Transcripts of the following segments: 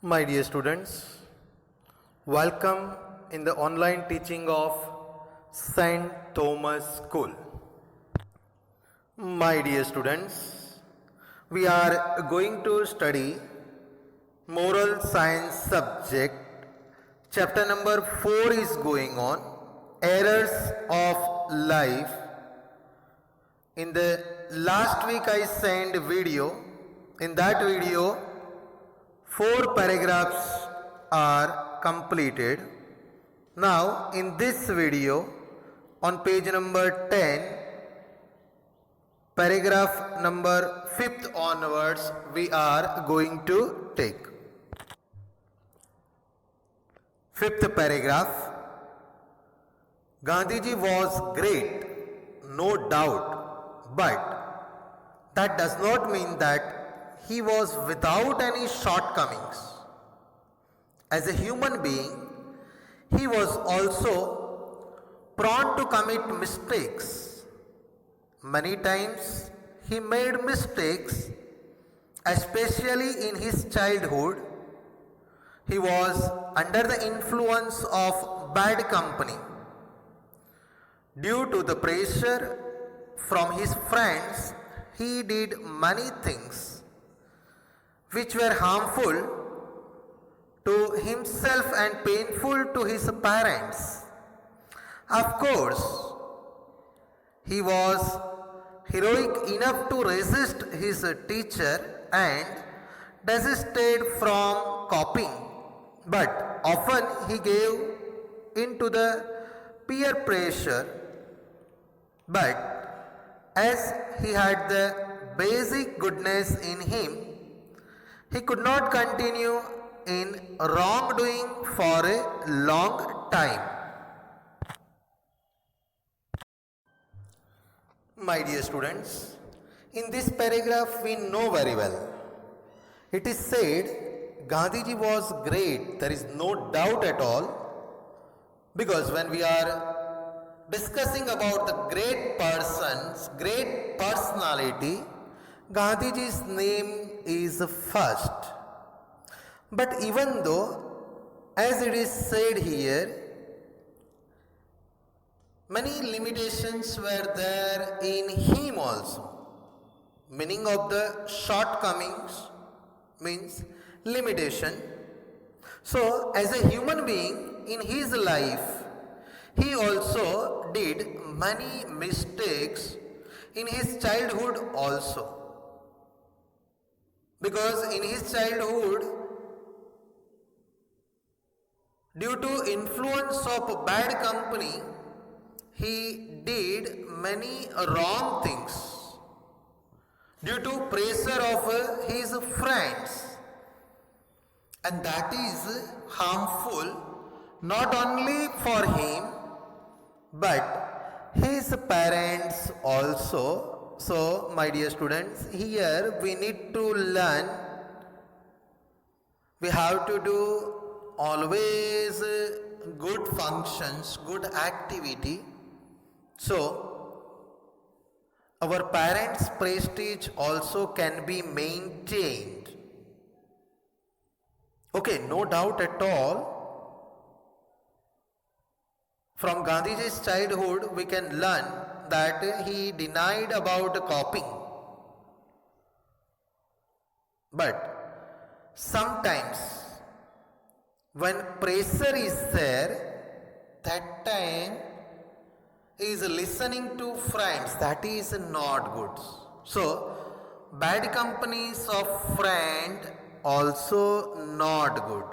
My dear students, welcome in the online teaching of St. Thomas School. My dear students, we are going to study moral science subject. Chapter number 4 is going on, errors of life. In the last week I sent a video. In that video, 4 paragraphs are completed. Now in this video, on page number 10, paragraph number 5th onwards, we are going to take. 5th paragraph. Gandhiji was great, no doubt, but that does not mean that he was without any shortcomings. As a human being, he was also prone to commit mistakes. Many times he made mistakes, especially in his childhood. He was under the influence of bad company. Due to the pressure from his friends, he did many things which were harmful to himself and painful to his parents. Of course, he was heroic enough to resist his teacher and desisted from copying, but often he gave in to the peer pressure. But as he had the basic goodness in him, he could not continue in wrongdoing for a long time. My dear students, in this paragraph we know very well. It is said Gandhiji was great, there is no doubt at all, because when we are discussing about the great persons, great personality, Gandhiji's name is first. But even though, as it is said here, many limitations were there in him also. Meaning of the shortcomings means limitation. So, as a human being in his life, he also did many mistakes in his childhood also. Because in his childhood, due to influence of bad company, he did many wrong things due to pressure of his friends, and that is harmful not only for him but his parents also. So, my dear students, here we need to learn, we have to do always good functions, good activity. So, our parents' prestige also can be maintained. Okay, no doubt at all. From Gandhiji's childhood, we can learn that he denied about copying. But sometimes when pressure is there, that time he is listening to friends, that is not good. So bad companies of friend also not good.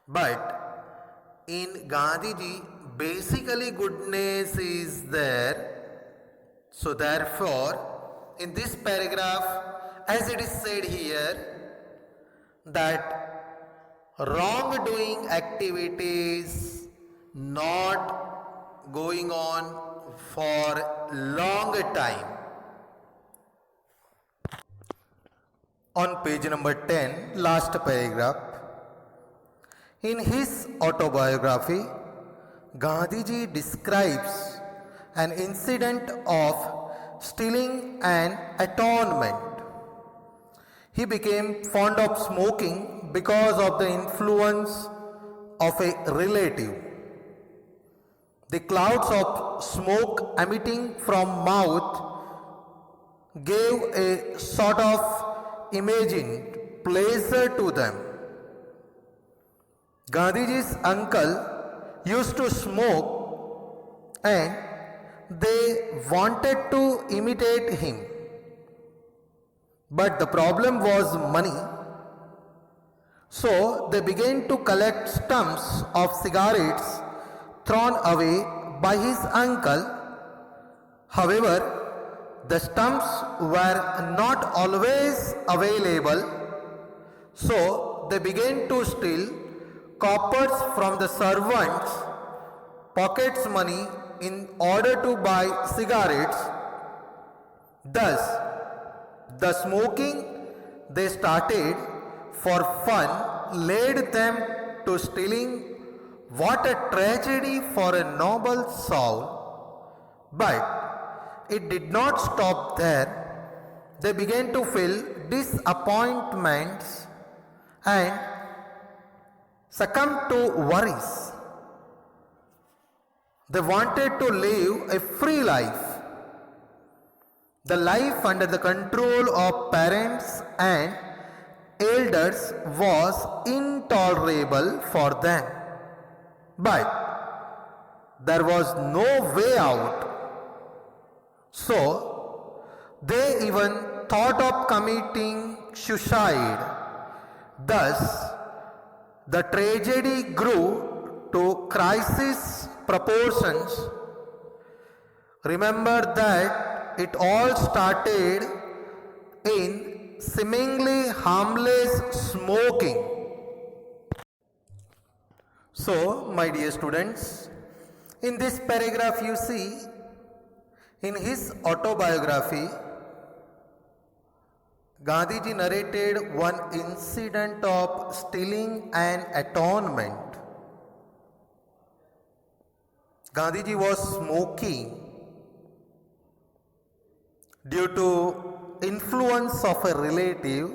But in Gandhiji, basically goodness is there. So therefore, in this paragraph, as it is said here, that wrongdoing activities not going on for long time. On page number 10, last paragraph, in his autobiography, Gandhiji describes an incident of stealing an atonement. He became fond of smoking because of the influence of a relative. The clouds of smoke emitting from mouth gave a sort of imagined pleasure to them. Gandhiji's uncle used to smoke and they wanted to imitate him. But the problem was money. So they began to collect stumps of cigarettes thrown away by his uncle. However, the stumps were not always available, so they began to steal coppers from the servants' pockets money in order to buy cigarettes. Thus, the smoking they started for fun led them to stealing. What a tragedy for a noble soul! But it did not stop there. They began to feel disappointments and succumb to worries. They wanted to live a free life. The life under the control of parents and elders was intolerable for them. But there was no way out. So they even thought of committing suicide. Thus, the tragedy grew to crisis proportions. Remember that it all started in seemingly harmless smoking. So, my dear students, in this paragraph you see, in his autobiography, Gandhiji narrated one incident of stealing and atonement. Gandhiji was smoking due to influence of a relative,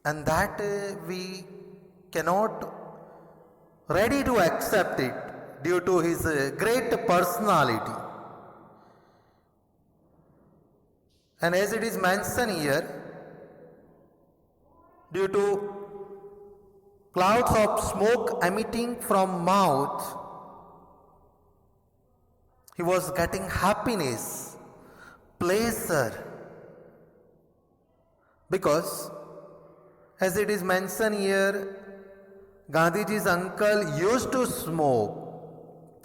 and that we cannot ready to accept it due to his great personality. And as it is mentioned here, due to clouds of smoke emitting from mouth, he was getting happiness, pleasure, because as it is mentioned here, Gandhiji's uncle used to smoke,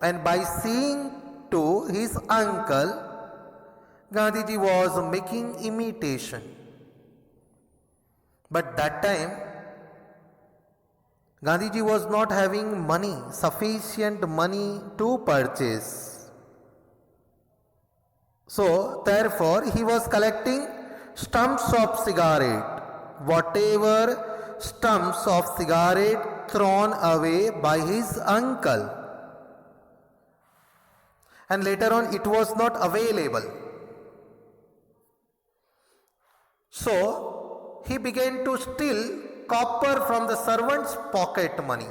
and by seeing to his uncle, Gandhiji was making imitation. But that time, Gandhiji was not having money, sufficient money to purchase. So, therefore, he was collecting stumps of cigarette, whatever stumps of cigarette thrown away by his uncle. And later on, it was not available. So, he began to steal copper from the servant's pocket money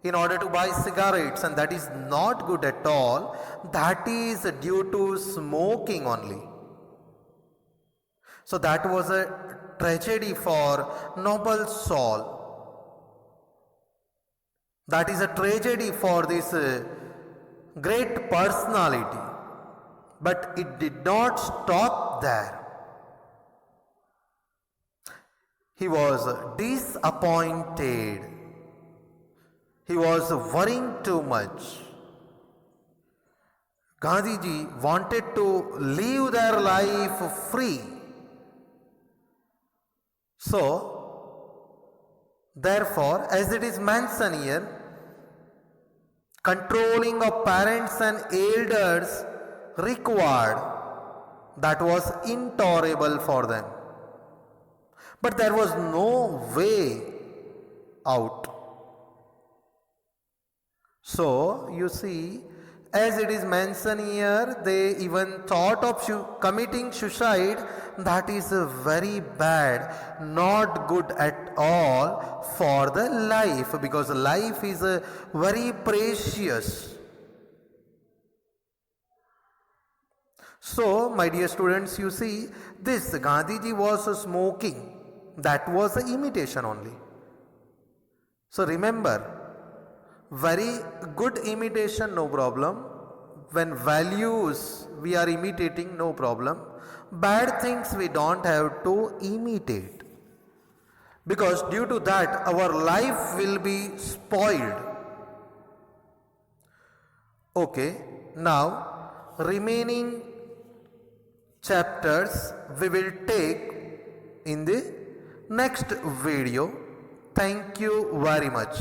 in order to buy cigarettes, and that is not good at all. That is due to smoking only. So that was a tragedy for noble soul. That is a tragedy for this great personality. But it did not stop there. He was disappointed. He was worrying too much. Gandhiji wanted to live their life free. So, therefore, as it is mentioned here, controlling of parents and elders required, that was intolerable for them. But there was no way out. So, you see, as it is mentioned here, they even thought of committing suicide. That is very bad, not good at all for the life, because life is very precious. So my dear students, you see, this Gandhiji was smoking, that was an imitation only. So remember, very good imitation, no problem. When values we are imitating, no problem. Bad things we don't have to imitate, because due to that our life will be spoiled. Okay, now remaining chapters we will take in the next video. Thank you very much.